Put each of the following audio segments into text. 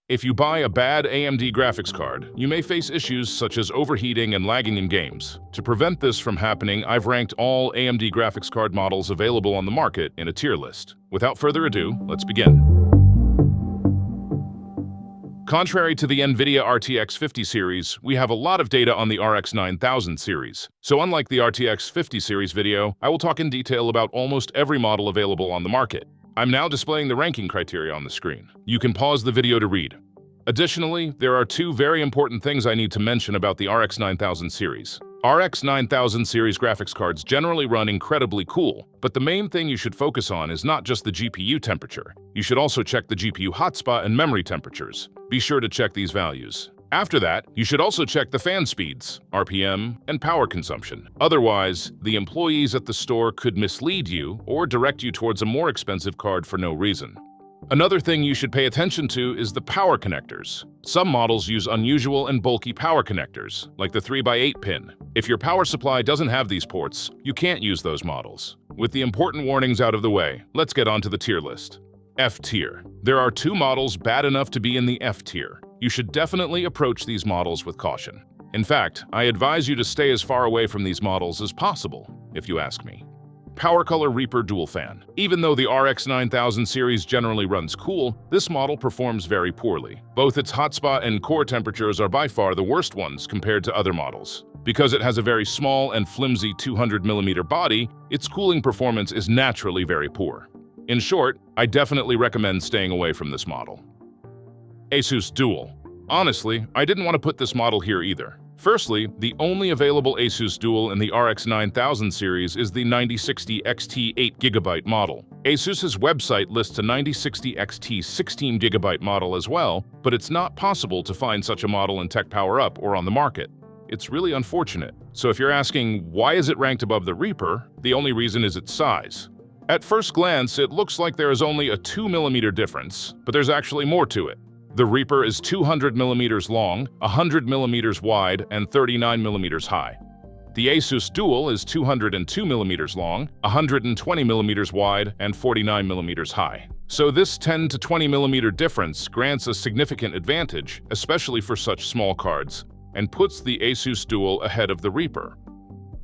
If you buy a bad AMD graphics card, you may face issues such as overheating and lagging in games. To prevent this from happening, I've ranked all AMD graphics card models available on the market in a tier list. Without further ado, let's begin. Contrary to the NVIDIA RTX 50 series, we have a lot of data on the RX 9000 series. So unlike the RTX 50 series video, I will talk in detail about almost every model available on the market. I'm now displaying the ranking criteria on the screen. You can pause the video to read. Additionally, there are two very important things I need to mention about the RX 9000 series. RX 9000 series graphics cards generally run incredibly cool, but the main thing you should focus on is not just the GPU temperature. You should also check the GPU hotspot and memory temperatures. Be sure to check these values. After that, you should also check the fan speeds, RPM, and power consumption. Otherwise, the employees at the store could mislead you or direct you towards a more expensive card for no reason. Another thing you should pay attention to is the power connectors. Some models use unusual and bulky power connectors, like the 3x8 pin. If your power supply doesn't have these ports, you can't use those models. With the important warnings out of the way, let's get on to the tier list. F tier. There are two models bad enough to be in the F tier. You should definitely approach these models with caution. In fact, I advise you to stay as far away from these models as possible, if you ask me. PowerColor Reaper Dual Fan. Even though the RX 9000 series generally runs cool, this model performs very poorly. Both its hotspot and core temperatures are by far the worst ones compared to other models. Because it has a very small and flimsy 200mm body, its cooling performance is naturally very poor. In short, I definitely recommend staying away from this model. Asus Dual. Honestly, I didn't want to put this model here either. Firstly, the only available Asus Dual in the RX 9000 series is the 9060 XT 8GB model. Asus's website lists a 9060 XT 16GB model as well, but it's not possible to find such a model in Tech Power Up or on the market. It's really unfortunate. So if you're asking why is it ranked above the Reaper, the only reason is its size. At first glance, it looks like there is only a 2mm difference, but there's actually more to it. The Reaper is 200mm long, 100mm wide, and 39mm high. The Asus Dual is 202mm long, 120mm wide, and 49mm high. So this 10 to 20mm difference grants a significant advantage, especially for such small cards, and puts the Asus Dual ahead of the Reaper.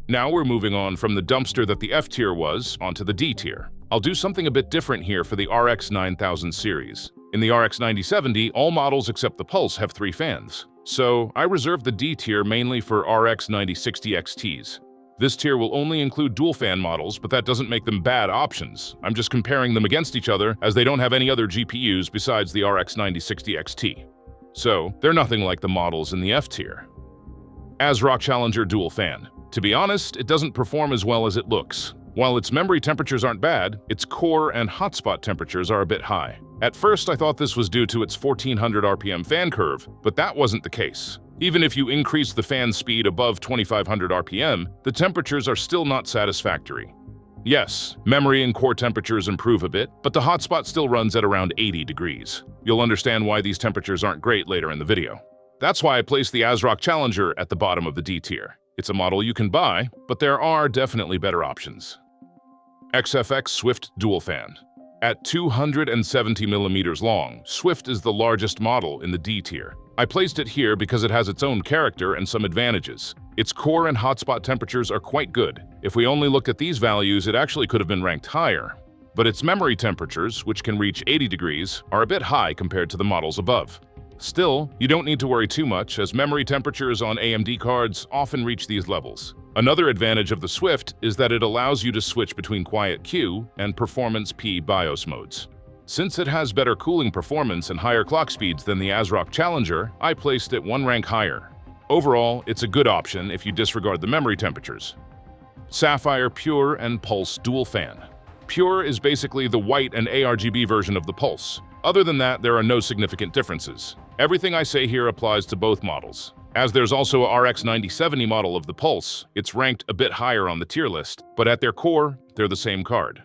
Now we're moving on from the dumpster that the F tier was onto the D tier. I'll do something a bit different here for the RX 9000 series. In the RX 9070, all models except the Pulse have 3 fans. So I reserved the D tier mainly for RX 9060 XTs. This tier will only include dual fan models, but that doesn't make them bad options. I'm just comparing them against each other as they don't have any other GPUs besides the RX 9060 XT. So they're nothing like the models in the F tier. ASRock Challenger Dual Fan. To be honest, it doesn't perform as well as it looks. While its memory temperatures aren't bad, its core and hotspot temperatures are a bit high. At first, I thought this was due to its 1400 RPM fan curve, but that wasn't the case. Even if you increase the fan speed above 2500 RPM, the temperatures are still not satisfactory. Yes, memory and core temperatures improve a bit, but the hotspot still runs at around 80 degrees. You'll understand why these temperatures aren't great later in the video. That's why I placed the ASRock Challenger at the bottom of the D tier. It's a model you can buy, but there are definitely better options. XFX Swift Dual Fan. At 270mm long, Swift is the largest model in the D tier. I placed it here because it has its own character and some advantages. Its core and hotspot temperatures are quite good. If we only looked at these values, it actually could have been ranked higher. But its memory temperatures, which can reach 80 degrees, are a bit high compared to the models above. Still, you don't need to worry too much, as memory temperatures on AMD cards often reach these levels. Another advantage of the Swift is that it allows you to switch between Quiet Q and Performance P BIOS modes. Since it has better cooling performance and higher clock speeds than the ASRock Challenger, I placed it one rank higher. Overall, it's a good option if you disregard the memory temperatures. Sapphire Pure and Pulse Dual Fan. Pure is basically the white and ARGB version of the Pulse. Other than that, there are no significant differences. Everything I say here applies to both models. As there's also a RX 9070 model of the Pulse, it's ranked a bit higher on the tier list, but at their core, they're the same card.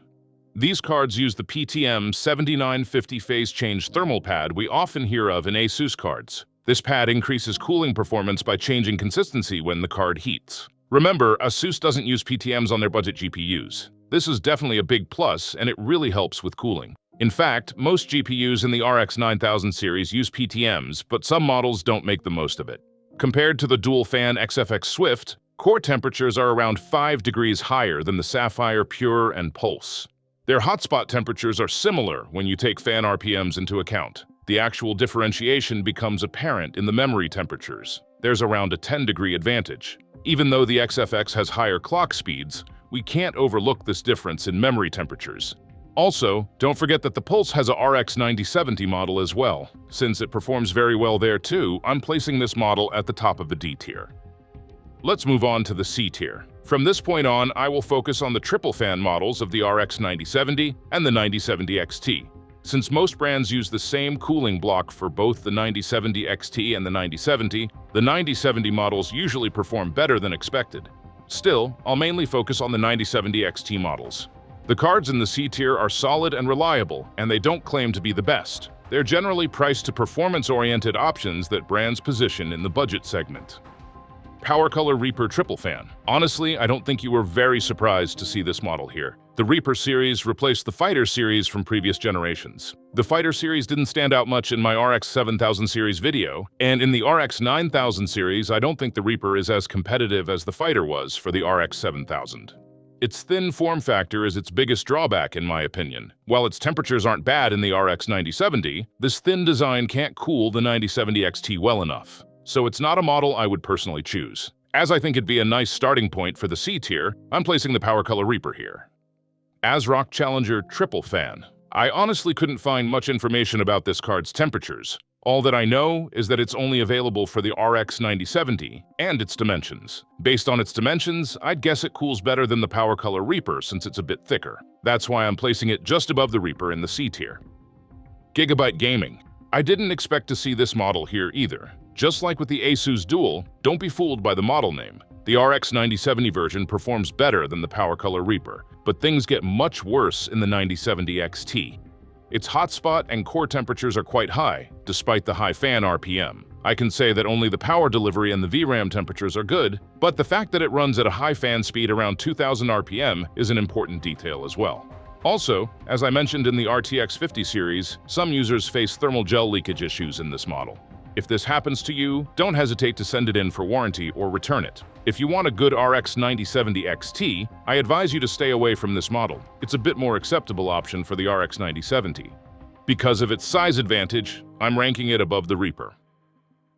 These cards use the PTM 7950 phase change thermal pad we often hear of in Asus cards. This pad increases cooling performance by changing consistency when the card heats. Remember, Asus doesn't use PTMs on their budget GPUs. This is definitely a big plus, and it really helps with cooling. In fact, most GPUs in the RX 9000 series use PTMs, but some models don't make the most of it. Compared to the dual-fan XFX Swift, core temperatures are around 5 degrees higher than the Sapphire Pure and Pulse. Their hotspot temperatures are similar when you take fan RPMs into account. The actual differentiation becomes apparent in the memory temperatures. There's around a 10-degree advantage. Even though the XFX has higher clock speeds, we can't overlook this difference in memory temperatures. Also, don't forget that the Pulse has a RX 9070 model as well. Since it performs very well there too, I'm placing this model at the top of the D tier. Let's move on to the C tier. From this point on, I will focus on the triple fan models of the RX 9070 and the 9070 XT. Since most brands use the same cooling block for both the 9070 XT and the 9070 models usually perform better than expected. Still, I'll mainly focus on the 9070 XT models. The cards in the C tier are solid and reliable, and they don't claim to be the best. They're generally priced to performance-oriented options that brands position in the budget segment. PowerColor Reaper Triple Fan. Honestly, I don't think you were very surprised to see this model here. The Reaper series replaced the Fighter series from previous generations. The Fighter series didn't stand out much in my RX 7000 series video, and in the RX 9000 series, I don't think the Reaper is as competitive as the Fighter was for the RX 7000. Its thin form factor is its biggest drawback, in my opinion. While its temperatures aren't bad in the RX 9070, this thin design can't cool the 9070 XT well enough. So it's not a model I would personally choose. As I think it'd be a nice starting point for the C tier, I'm placing the PowerColor Reaper here. ASRock Challenger Triple Fan. I honestly couldn't find much information about this card's temperatures. All that I know is that it's only available for the RX 9070 and its dimensions. Based on its dimensions, I'd guess it cools better than the PowerColor Reaper since it's a bit thicker. That's why I'm placing it just above the Reaper in the C tier. Gigabyte Gaming. I didn't expect to see this model here either. Just like with the Asus Dual, don't be fooled by the model name. The RX 9070 version performs better than the PowerColor Reaper, but things get much worse in the 9070 XT. Its hotspot and core temperatures are quite high, despite the high fan RPM. I can say that only the power delivery and the VRAM temperatures are good, but the fact that it runs at a high fan speed around 2000 RPM is an important detail as well. Also, as I mentioned in the RTX 50 series, some users face thermal gel leakage issues in this model. If this happens to you, don't hesitate to send it in for warranty or return it. If you want a good RX 9070 XT, I advise you to stay away from this model. It's a bit more acceptable option for the RX 9070. Because of its size advantage, I'm ranking it above the Reaper.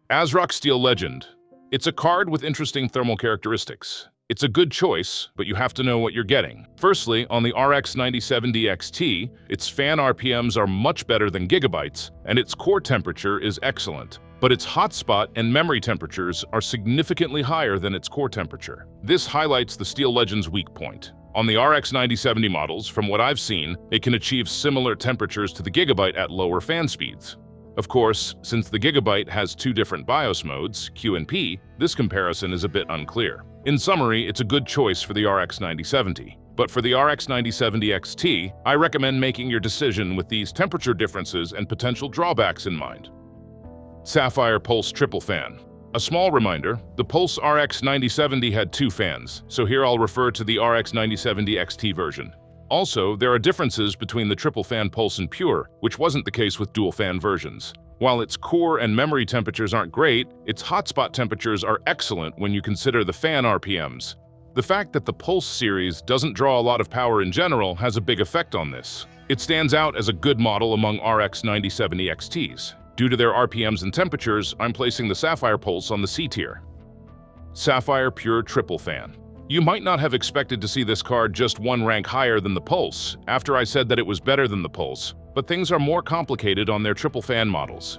ASRock Steel Legend. It's a card with interesting thermal characteristics. It's a good choice, but you have to know what you're getting. Firstly, on the RX 9070 XT, its fan RPMs are much better than Gigabyte's, and its core temperature is excellent. But its hotspot and memory temperatures are significantly higher than its core temperature. This highlights the Steel Legend's weak point. On the RX 9070 models, from what I've seen, it can achieve similar temperatures to the Gigabyte at lower fan speeds. Of course, since the Gigabyte has two different BIOS modes, Q and P, this comparison is a bit unclear. In summary, it's a good choice for the RX 9070. But for the RX 9070 XT, I recommend making your decision with these temperature differences and potential drawbacks in mind. Sapphire Pulse Triple Fan. A small reminder, the Pulse RX 9070 had two fans, so here I'll refer to the RX 9070 XT version. Also, there are differences between the triple fan Pulse and Pure, which wasn't the case with dual fan versions. While its core and memory temperatures aren't great, its hotspot temperatures are excellent when you consider the fan RPMs. The fact that the Pulse series doesn't draw a lot of power in general has a big effect on this. It stands out as a good model among RX 9070 XTs. Due to their RPMs and temperatures, I'm placing the Sapphire Pulse on the C tier. Sapphire Pure Triple Fan. You might not have expected to see this card just one rank higher than the Pulse after I said that it was better than the Pulse, but things are more complicated on their triple fan models.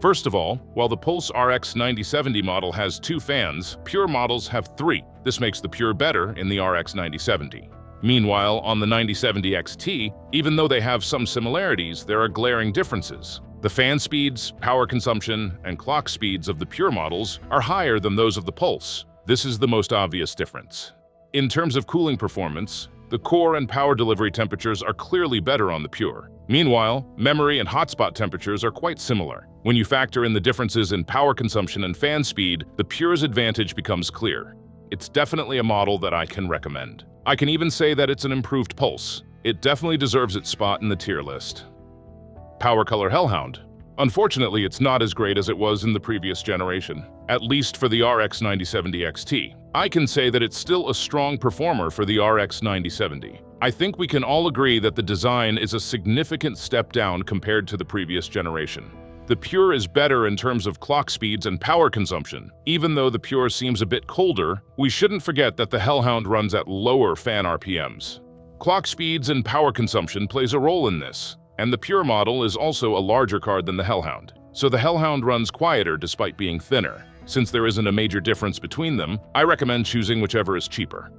First of all, while the Pulse RX 9070 model has two fans, Pure models have three. This makes the Pure better in the RX 9070. Meanwhile, on the 9070 XT, even though they have some similarities, there are glaring differences. The fan speeds, power consumption, and clock speeds of the Pure models are higher than those of the Pulse. This is the most obvious difference. In terms of cooling performance, the core and power delivery temperatures are clearly better on the Pure. Meanwhile, memory and hotspot temperatures are quite similar. When you factor in the differences in power consumption and fan speed, the Pure's advantage becomes clear. It's definitely a model that I can recommend. I can even say that it's an improved Pulse. It definitely deserves its spot in the tier list. Power Color Hellhound. Unfortunately, it's not as great as it was in the previous generation, at least for the RX 9070 XT. I can say that it's still a strong performer for the RX 9070. I think we can all agree that the design is a significant step down compared to the previous generation. The Pure is better in terms of clock speeds and power consumption. Even though the Pure seems a bit colder, we shouldn't forget that the Hellhound runs at lower fan RPMs. Clock speeds and power consumption plays a role in this, and the Pure model is also a larger card than the Hellhound. So the Hellhound runs quieter despite being thinner. Since there isn't a major difference between them, I recommend choosing whichever is cheaper.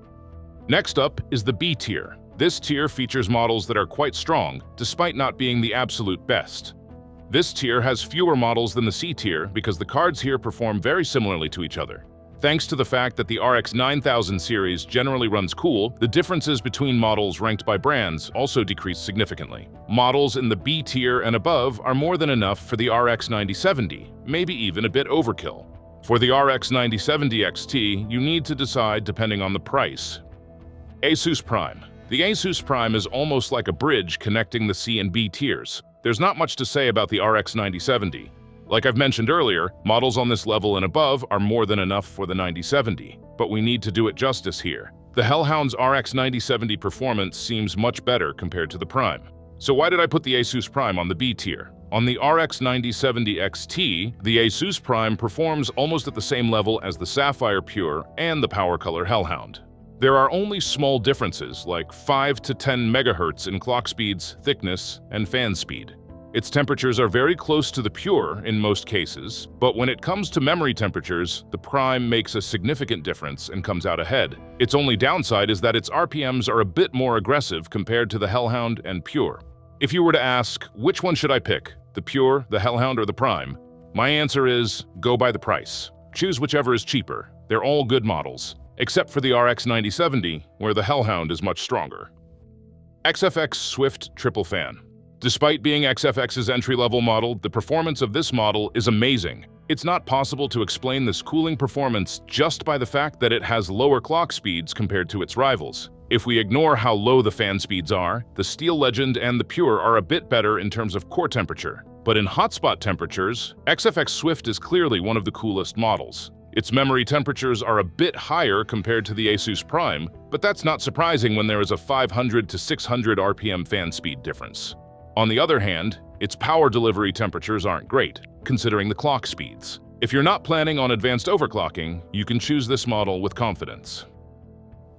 Next up is the B tier. This tier features models that are quite strong, despite not being the absolute best. This tier has fewer models than the C tier because the cards here perform very similarly to each other. Thanks to the fact that the RX 9000 series generally runs cool, the differences between models ranked by brands also decrease significantly. Models in the B tier and above are more than enough for the RX 9070, maybe even a bit overkill. For the RX 9070 XT, you need to decide depending on the price. Asus Prime. The Asus Prime is almost like a bridge connecting the C and B tiers. There's not much to say about the RX 9070. Like I've mentioned earlier, models on this level and above are more than enough for the 9070, but we need to do it justice here. The Hellhound's RX 9070 performance seems much better compared to the Prime. So why did I put the Asus Prime on the B tier? On the RX 9070 XT, the Asus Prime performs almost at the same level as the Sapphire Pure and the Power Color Hellhound. There are only small differences like 5 to 10 MHz in clock speeds, thickness, and fan speed. Its temperatures are very close to the Pure in most cases, but when it comes to memory temperatures, the Prime makes a significant difference and comes out ahead. Its only downside is that its RPMs are a bit more aggressive compared to the Hellhound and Pure. If you were to ask, which one should I pick, the Pure, the Hellhound, or the Prime? My answer is, go by the price. Choose whichever is cheaper. They're all good models, except for the RX 9070, where the Hellhound is much stronger. XFX Swift Triple Fan. Despite being XFX's entry-level model, the performance of this model is amazing. It's not possible to explain this cooling performance just by the fact that it has lower clock speeds compared to its rivals. If we ignore how low the fan speeds are, the Steel Legend and the Pure are a bit better in terms of core temperature. But in hotspot temperatures, XFX Swift is clearly one of the coolest models. Its memory temperatures are a bit higher compared to the Asus Prime, but that's not surprising when there is a 500 to 600 RPM fan speed difference. On the other hand, its power delivery temperatures aren't great, considering the clock speeds. If you're not planning on advanced overclocking, you can choose this model with confidence.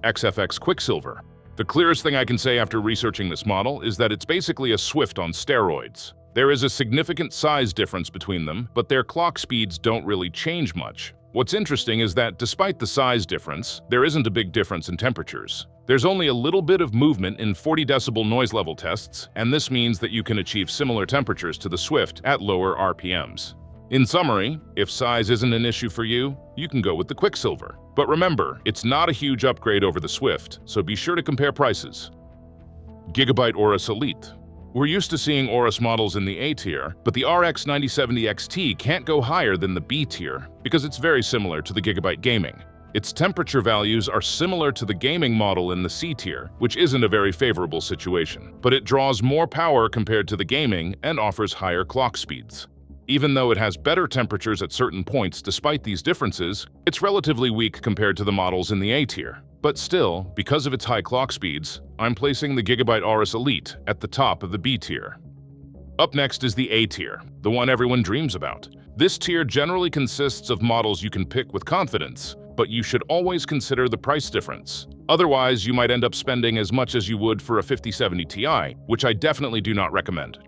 XFX Quicksilver. The clearest thing I can say after researching this model is that it's basically a Swift on steroids. There is a significant size difference between them, but their clock speeds don't really change much. What's interesting is that despite the size difference, there isn't a big difference in temperatures. There's only a little bit of movement in 40 decibel noise level tests, and this means that you can achieve similar temperatures to the Swift at lower RPMs. In summary, if size isn't an issue for you, you can go with the Quicksilver. But remember, it's not a huge upgrade over the Swift, so be sure to compare prices. Gigabyte Aorus Elite. We're used to seeing Aorus models in the A tier, but the RX 9070 XT can't go higher than the B tier because it's very similar to the Gigabyte Gaming. Its temperature values are similar to the gaming model in the C tier, which isn't a very favorable situation, but it draws more power compared to the gaming and offers higher clock speeds. Even though it has better temperatures at certain points despite these differences, it's relatively weak compared to the models in the A tier. But still, because of its high clock speeds, I'm placing the Gigabyte Aorus Elite at the top of the B tier. Up next is the A tier, the one everyone dreams about. This tier generally consists of models you can pick with confidence, but you should always consider the price difference. Otherwise, you might end up spending as much as you would for a 5070 Ti, which I definitely do not recommend.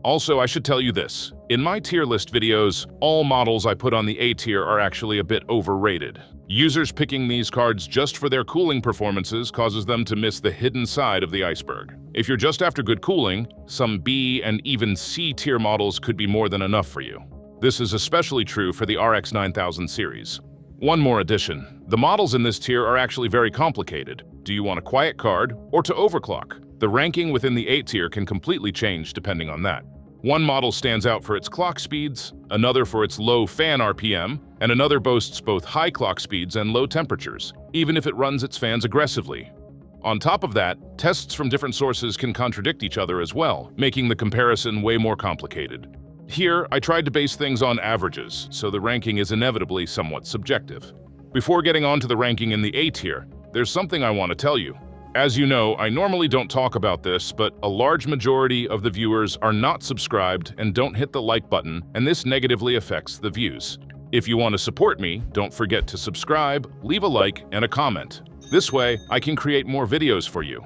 Also, I should tell you this. In my tier list videos, all models I put on the A tier are actually a bit overrated. Users picking these cards just for their cooling performances causes them to miss the hidden side of the iceberg. If you're just after good cooling, some B and even C tier models could be more than enough for you. This is especially true for the RX 9000 series. One more addition. The models in this tier are actually very complicated. Do you want a quiet card or to overclock? The ranking within the A tier can completely change depending on that. One model stands out for its clock speeds, another for its low fan RPM, and another boasts both high clock speeds and low temperatures, even if it runs its fans aggressively. On top of that, tests from different sources can contradict each other as well, making the comparison way more complicated. Here, I tried to base things on averages, so the ranking is inevitably somewhat subjective. Before getting on to the ranking in the A tier, there's something I want to tell you. As you know, I normally don't talk about this, but a large majority of the viewers are not subscribed and don't hit the like button, and this negatively affects the views. If you want to support me, don't forget to subscribe, leave a like, and a comment. This way, I can create more videos for you.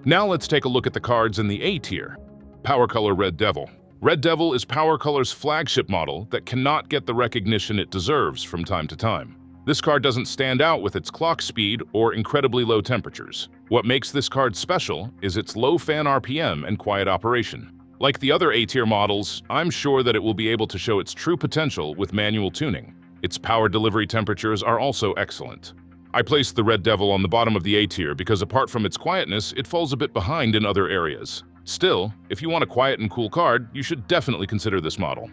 Now let's take a look at the cards in the A tier. Power Color Red Devil. Red Devil is Power Color's flagship model that cannot get the recognition it deserves from time to time. This card doesn't stand out with its clock speed or incredibly low temperatures. What makes this card special is its low fan RPM and quiet operation. Like the other A-tier models, I'm sure that it will be able to show its true potential with manual tuning. Its power delivery temperatures are also excellent. I placed the Red Devil on the bottom of the A-tier because apart from its quietness, it falls a bit behind in other areas. Still, if you want a quiet and cool card, you should definitely consider this model.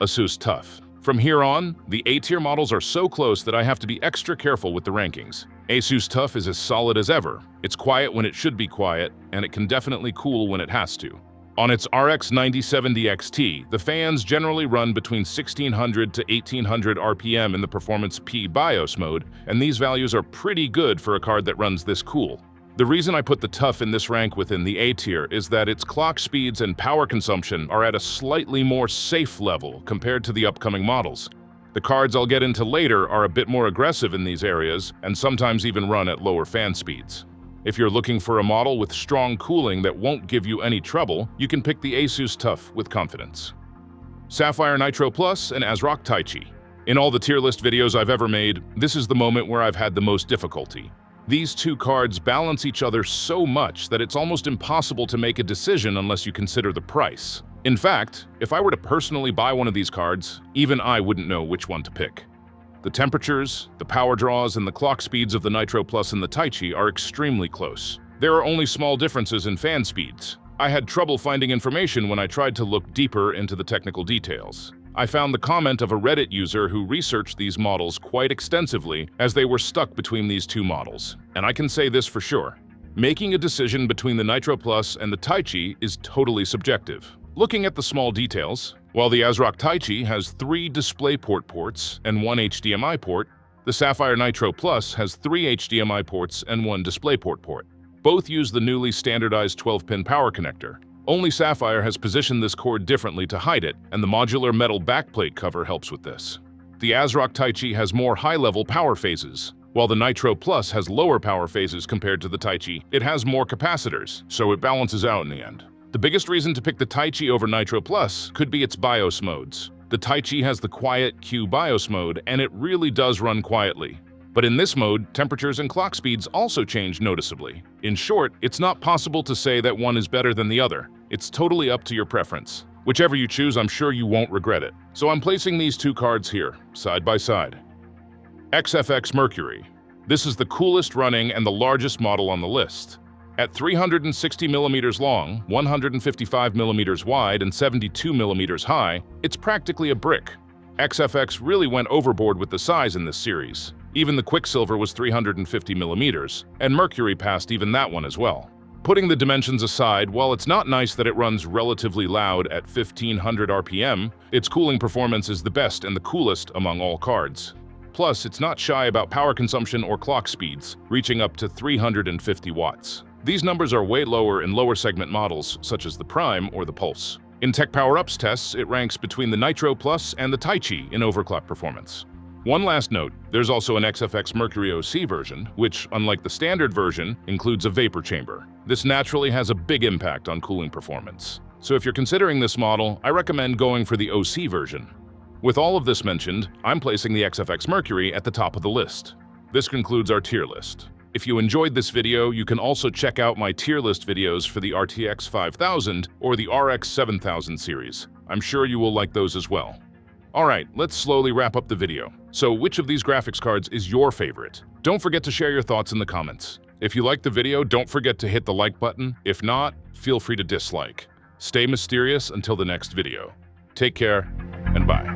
Asus Tough. From here on, the A-tier models are so close that I have to be extra careful with the rankings. Asus Tough is as solid as ever. It's quiet when it should be quiet, and it can definitely cool when it has to. On its RX 9070 XT, the fans generally run between 1600 to 1800 RPM in the Performance P BIOS mode, and these values are pretty good for a card that runs this cool. The reason I put the Tough in this rank within the A tier is that its clock speeds and power consumption are at a slightly more safe level compared to the upcoming models. The cards I'll get into later are a bit more aggressive in these areas and sometimes even run at lower fan speeds. If you're looking for a model with strong cooling that won't give you any trouble, you can pick the Asus Tough with confidence. Sapphire Nitro Plus and ASRock Taichi. In all the tier list videos I've ever made, this is the moment where I've had the most difficulty. These two cards balance each other so much that it's almost impossible to make a decision unless you consider the price. In fact, if I were to personally buy one of these cards, even I wouldn't know which one to pick. The temperatures, the power draws, and the clock speeds of the Nitro Plus and the Taichi are extremely close. There are only small differences in fan speeds. I had trouble finding information when I tried to look deeper into the technical details. I found the comment of a Reddit user who researched these models quite extensively as they were stuck between these two models. And I can say this for sure. Making a decision between the Nitro Plus and the Taichi is totally subjective. Looking at the small details, while the ASRock Taichi has 3 DisplayPort ports and 1 HDMI port, the Sapphire Nitro Plus has 3 HDMI ports and 1 DisplayPort port. Both use the newly standardized 12-pin power connector. Only Sapphire has positioned this cord differently to hide it, and the modular metal backplate cover helps with this. The ASRock Taichi has more high-level power phases. While the Nitro Plus has lower power phases compared to the Taichi, it has more capacitors, so it balances out in the end. The biggest reason to pick the Taichi over Nitro Plus could be its BIOS modes. The Taichi has the Quiet Q BIOS mode, and it really does run quietly. But in this mode, temperatures and clock speeds also change noticeably. In short, it's not possible to say that one is better than the other. It's totally up to your preference. Whichever you choose, I'm sure you won't regret it. So I'm placing these two cards here, side by side. XFX Mercury. This is the coolest running and the largest model on the list. At 360 millimeters long, 155 millimeters wide, and 72 millimeters high, it's practically a brick. XFX really went overboard with the size in this series. Even the Quicksilver was 350 millimeters, and Mercury passed even that one as well. Putting the dimensions aside, while it's not nice that it runs relatively loud at 1500 RPM, its cooling performance is the best and the coolest among all cards. Plus, it's not shy about power consumption or clock speeds, reaching up to 350 watts. These numbers are way lower in lower segment models, such as the Prime or the Pulse. In Tech Power Ups tests, it ranks between the Nitro Plus and the Taichi in overclock performance. One last note, there's also an XFX Mercury OC version, which, unlike the standard version, includes a vapor chamber. This naturally has a big impact on cooling performance. So if you're considering this model, I recommend going for the OC version. With all of this mentioned, I'm placing the XFX Mercury at the top of the list. This concludes our tier list. If you enjoyed this video, you can also check out my tier list videos for the RTX 5000 or the RX 7000 series. I'm sure you will like those as well. Alright, let's slowly wrap up the video. So which of these graphics cards is your favorite? Don't forget to share your thoughts in the comments. If you liked the video, don't forget to hit the like button. If not, feel free to dislike. Stay mysterious until the next video. Take care, and bye.